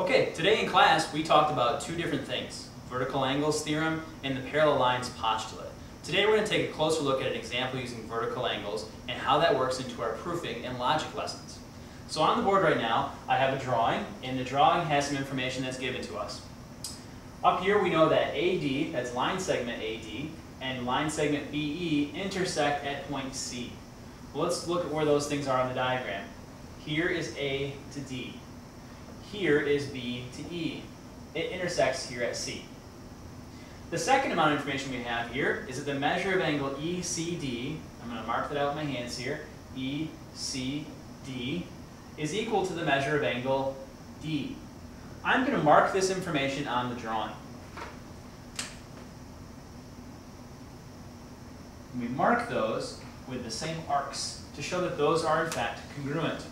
Okay, today in class we talked about two different things, vertical angles theorem and the parallel lines postulate. Today we're going to take a closer look at an example using vertical angles and how that works into our proofing and logic lessons. So on the board right now I have a drawing, and the drawing has some information that's given to us. Up here we know that AD, that's line segment AD, and line segment BE intersect at point C. Well, let's look at where those things are on the diagram. Here is A to D. Here is B to E. It intersects here at C. The second amount of information we have here is that the measure of angle ECD, I'm going to mark that out with my hands here, ECD is equal to the measure of angle D. I'm going to mark this information on the drawing. And we mark those with the same arcs to show that those are in fact congruent.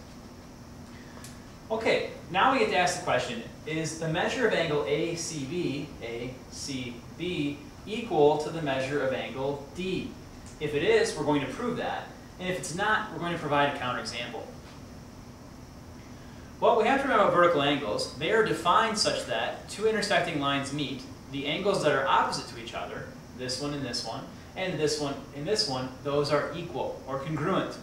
Okay, now we get to ask the question, is the measure of angle ACB equal to the measure of angle D? If it is, we're going to prove that, and if it's not, we're going to provide a counterexample. Well, we have to remember about vertical angles. They are defined such that two intersecting lines meet. The angles that are opposite to each other, this one and this one, and this one and this one, those are equal or congruent.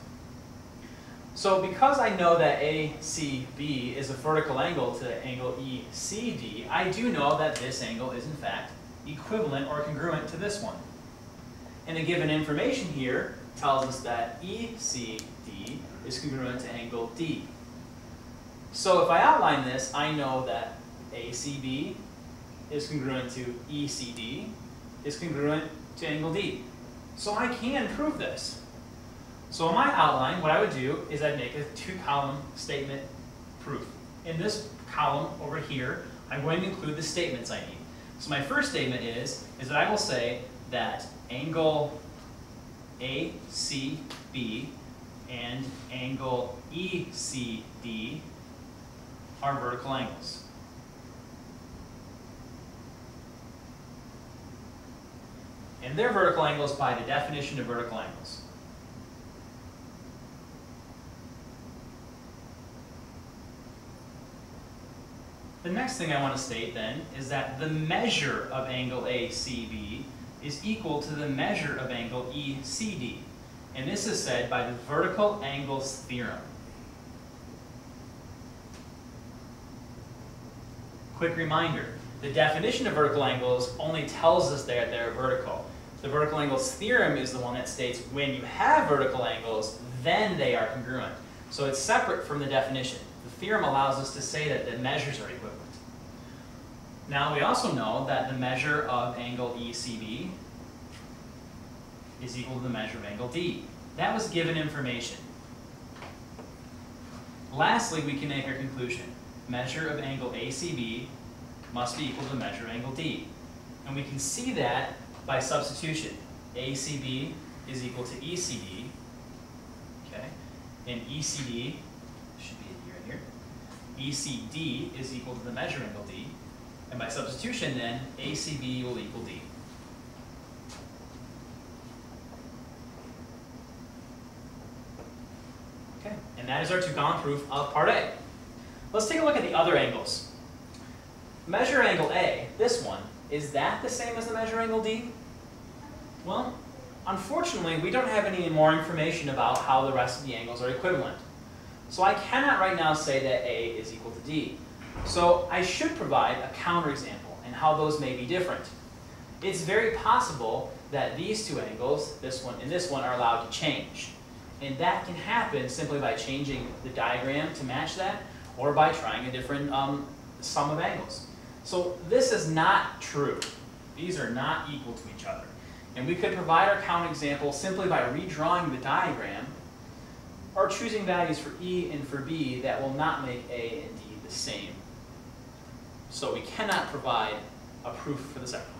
So because I know that ACB is a vertical angle to angle ECD, I do know that this angle is in fact equivalent or congruent to this one. And the given information here tells us that ECD is congruent to angle D. So if I outline this, I know that ACB is congruent to ECD is congruent to angle D. So I can prove this. So in my outline, what I would do is I'd make a two-column statement proof. In this column over here, I'm going to include the statements I need. So my first statement is that I will say that angle ACB and angle ECD are vertical angles. And they're vertical angles by the definition of vertical angles. The next thing I want to state then is that the measure of angle ACB is equal to the measure of angle ECD. And this is said by the Vertical Angles Theorem. Quick reminder, the definition of vertical angles only tells us that they're vertical. The Vertical Angles Theorem is the one that states when you have vertical angles, then they are congruent. So it's separate from the definition. The theorem allows us to say that the measures are equivalent. Now we also know that the measure of angle ECB is equal to the measure of angle D. That was given information. Lastly, we can make our conclusion. Measure of angle ACB must be equal to the measure of angle D. And we can see that by substitution. ACB is equal to ECD, okay? And ECD should be in here. ECD is equal to the measure angle D. And by substitution then, ACB will equal D. Okay, and that is our two-column proof of part A. Let's take a look at the other angles. Measure angle A, this one, is that the same as the measure angle D? Well, unfortunately, we don't have any more information about how the rest of the angles are equivalent. So I cannot right now say that A is equal to D. So I should provide a counterexample and how those may be different. It's very possible that these two angles, this one and this one, are allowed to change. And that can happen simply by changing the diagram to match that, or by trying a different sum of angles. So this is not true. These are not equal to each other. And we could provide our counterexample simply by redrawing the diagram or choosing values for E and for B that will not make A and D the same. So we cannot provide a proof for the second one.